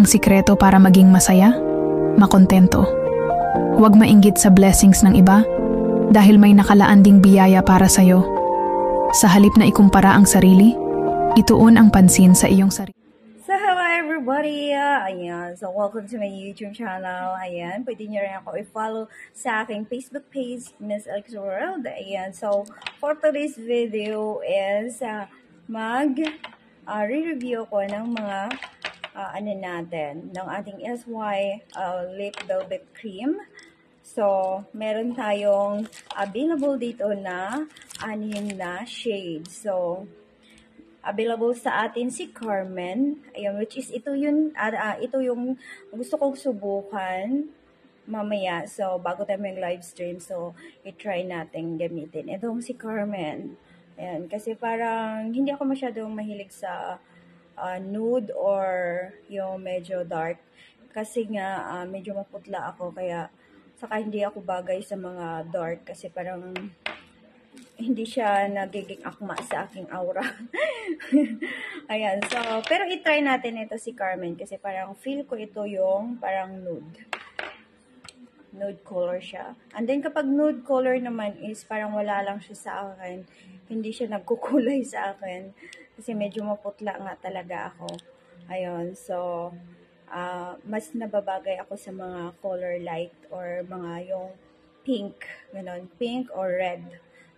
ang sikreto para maging masaya? Makontento. Huwag mainggit sa blessings ng iba dahil may nakalaan ding biyaya para sa'yo. Sa halip na ikumpara ang sarili, ituon ang pansin sa iyong sarili. So, hello everybody! Ayan, so welcome to my YouTube channel. Ayan, pwede nyo rin ako i-follow sa aking Facebook page, Miss Alex World. Ayan, so for today's video is re-review ko ng mga ng ating SY Lip Velvet Cream. So, meron tayong available dito na 6 na shades. So, available sa atin si Carmen. Ayun, which is ito yung gusto kong subukan mamaya. So, bago tayo mag-live stream. So, i-try natin gamitin. Itong si Carmen. Ayan, kasi parang hindi ako masyadong mahilig sa nude or yung medyo dark. Kasi nga, medyo maputla ako. Kaya, saka hindi ako bagay sa mga dark. Kasi parang hindi siya nagiging akma sa aking aura. Ayan, so, pero i-try natin ito si Carmen kasi parang feel ko ito yung parang nude. Nude color siya. And then kapag nude color naman is parang wala lang siya sa akin. Hindi siya nagkukulay sa akin. Kasi medyo maputla nga talaga ako. Ayun, so, mas nababagay ako sa mga color light or mga yung pink. Ganon, pink or red.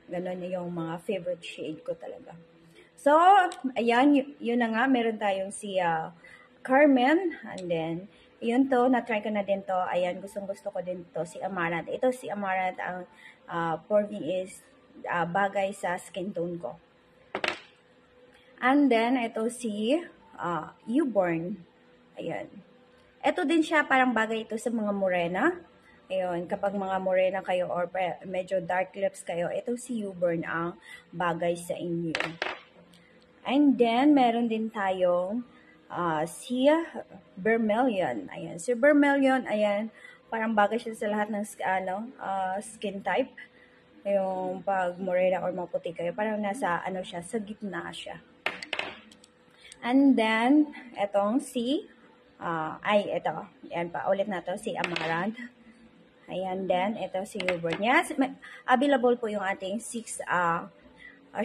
Ganon yung mga favorite shade ko talaga. So, ayan, yun na nga. Meron tayong si Carmen. And then, yun to, na-try ko na din to. Ayan, gustong-gusto ko din to, si Amaranth. Ito si Amaranth, ang for me is bagay sa skin tone ko. And then, ito si Youborn. Ayan. Ito din siya, parang bagay ito sa mga morena. Ayun, kapag mga morena kayo or medyo dark lips kayo, ito si Youborn ang bagay sa inyo. And then, meron din tayong si Vermilion. Ayan, si Vermilion, ayan, parang bagay siya sa lahat ng skin type. Yung pag morena or maputi kayo, parang nasa, siya, sa gitna siya. And then, etong si, ito, yan pa, ulit na to, si Amaranth. Ayan, then, ito si Youborn. Yes, available po yung ating 6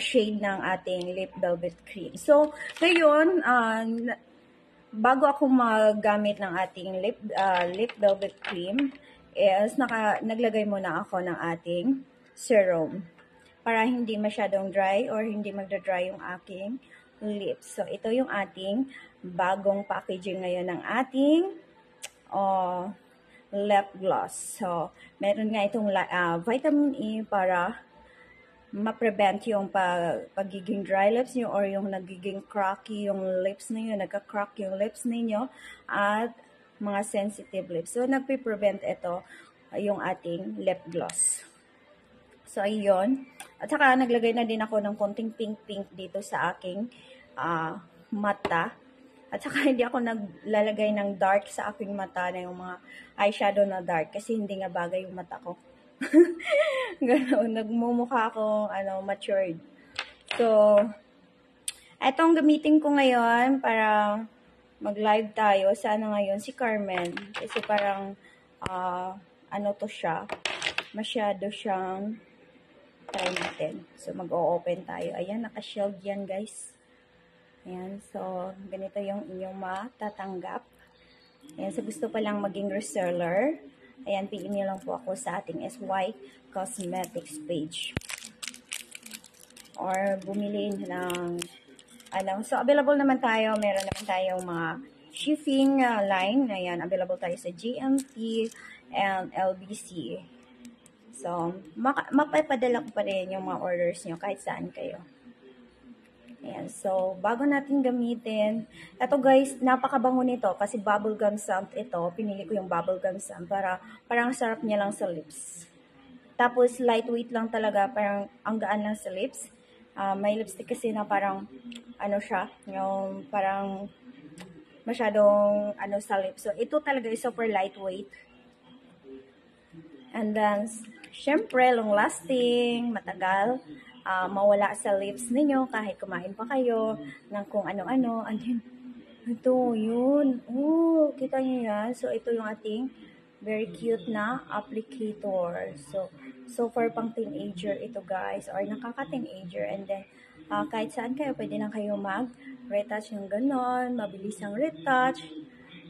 shade ng ating Lip Velvet Cream. So, ngayon, bago ako magamit ng ating Lip Velvet Cream, is naglagay muna ako ng ating serum para hindi masyadong dry or hindi magda-dry yung aking lips. So, ito yung ating bagong packaging ngayon ng ating lip gloss. So, meron nga itong vitamin E para ma-prevent yung pagiging dry lips nyo or yung nagiging cracky yung lips ninyo, nagka-crack yung lips ninyo at mga sensitive lips. So, nagpe-prevent ito yung ating lip gloss. So, ayun. At saka, naglagay na din ako ng konting pink-pink dito sa aking mata. At saka, hindi ako naglalagay ng dark sa aking mata na yung mga eyeshadow na dark kasi hindi nga bagay yung mata ko. Ganoon, nagmumukha akong matured. So, etong gamitin ko ngayon para mag-live tayo. Sana ngayon si Carmen. Kasi parang, to siya. Masyado siyang try natin. So, mag-o-open tayo. Ayan, naka-shield yan, guys. Ayan, so, ganito yung inyong matatanggap. Ayan, so gusto pa lang maging reseller. Ayan, PM nyo lang po ako sa ating SY Cosmetics page. Or bumili ng, so available naman tayo. Meron naman tayong mga shipping line. Ayan, available tayo sa GMT and LBC. So, mapapadala ko pa rin yung mga orders nyo kahit saan kayo. Ayan, so, bago natin gamitin, ito guys, napakabango nito kasi bubblegum scent ito. Pinili ko yung bubblegum scent para parang sarap niya lang sa lips. Tapos, lightweight lang talaga, parang ang gaan lang sa lips. May lipstick kasi na parang, siya, yung parang masyadong, sa lips. So, ito talaga is super lightweight. And then, syempre, long-lasting, matagal. Mawala sa lips ninyo kahit kumain pa kayo ng kung ano-ano. And then, Ito, yun. Oh, kita niyo yan? So, ito yung ating very cute na applicator. So far pang teenager ito guys, or nakaka-teenager. And then, kahit saan kayo, pwede na kayo mag-retouch ng ganon, mabilis ang retouch.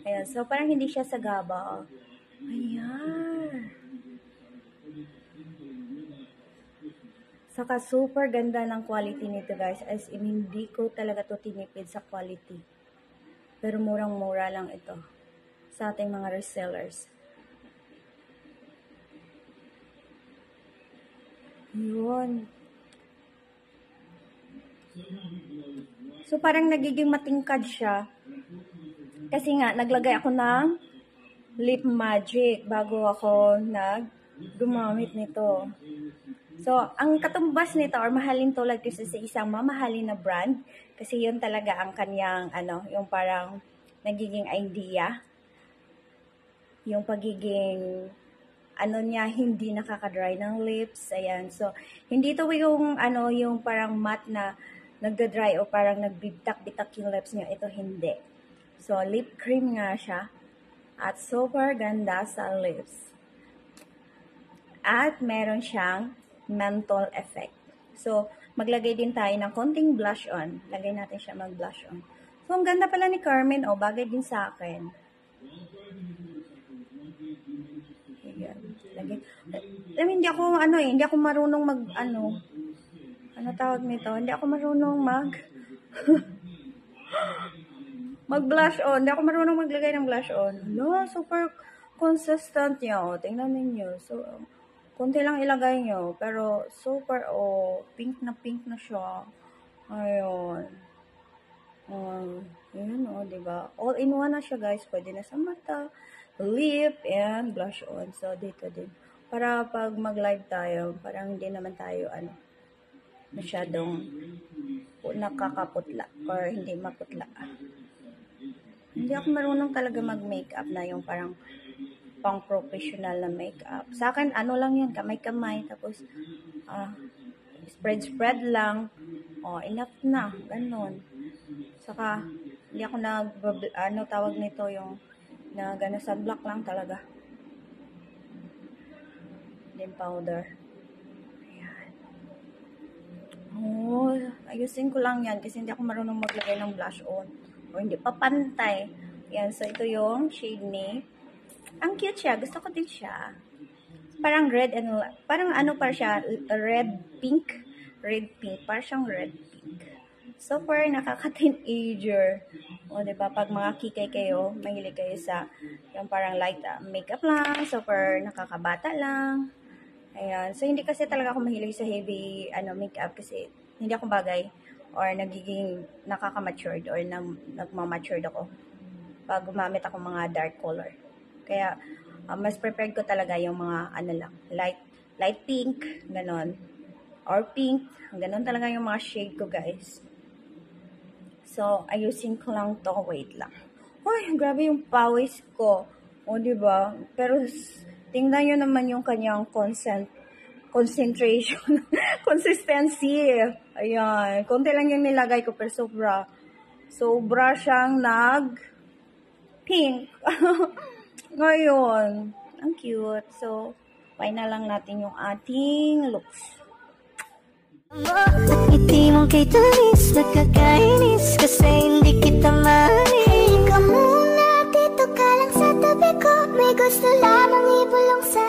Ayan, so parang hindi siya sagaba. Ayan. Saka super ganda ng quality nito guys, as in hindi ko talaga to tinipid sa quality. Pero murang-mura lang ito sa ating mga resellers. Yun. So, parang nagiging matingkad siya. Kasi nga, naglagay ako ng Lip Magic bago ako gumamit nito. So, ang katumbas nito or mahalin tulad kasi sa isang mamahalin na brand, kasi yun talaga ang kanyang, yung parang nagiging idea. Yung pagiging, niya, hindi nakaka-dry ng lips. Ayan. So, hindi ito yung, yung parang matte na nagda-dry o parang nagbitak-bitak yung lips niya. Ito hindi. So, lip cream nga siya. At super ganda sa lips. At meron siyang menthol effect. So, maglagay din tayo ng konting blush on. Lagay natin siya mag-blush on. So, ang ganda pala ni Carmen. O, bagay din sa akin. Ayan. Lagay. Hindi ako, hindi ako marunong ano tawag nito? Hindi ako marunong mag-blush on. Hindi ako marunong maglagay ng blush on. No, super consistent niya. O, tingnan ninyo. So, konti lang ilagay nyo. Pero, super, pink na siya. Ayun. Yun, diba? All in one na siya, guys. Pwede na sa mata, lip, and blush on. So, dito din. Para pag mag-live tayo, parang hindi naman tayo, masyadong nakakaputla or hindi maputla. Hindi ako marunong talaga mag-makeup na yung parang pang-professional na makeup. Sa akin, lang yan, kamay-kamay, tapos, spread lang. Enough na, ganun. Saka, hindi ako tawag nito yung, sunblock lang talaga. Then powder. Ayan. Ayusin ko lang yan, kasi hindi ako marunong maglagay ng blush on. O hindi pa pantay. Ayan, so ito yung shade ni. Ang cute siya. Gusto ko din siya. Parang red and parang pa siya, red pink. Red pink. Parang siyang red pink. So far, nakaka-teenager. O, diba? Pag mga kikay kayo, mahilig kayo sa yung parang light makeup lang. So far, nakakabata lang. Ayan. So, hindi kasi talaga ako mahilig sa heavy makeup kasi hindi ako bagay or nagiging nakaka-matured or nagmamatured ako pag gumamit ako mga dark color. Kaya, mas prepared ko talaga yung mga, lang, light pink, ganon. Or pink, ganon talaga yung mga shade ko, guys. So, ayusin ko lang to. Wait lang. Uy, grabe yung pawis ko. O, diba? Pero, tingnan nyo naman yung kanyang concentration, consistency. Ayan. Konti lang yung nilagay ko, pero sobra siyang pink. Ngayon, ang cute. So, final lang natin yung ating looks. Ngiti mong kay tamis, nakakainis kasi hindi kita manis. Halika muna, dito ka lang sa tabi ko. May gusto lamang ibulong sa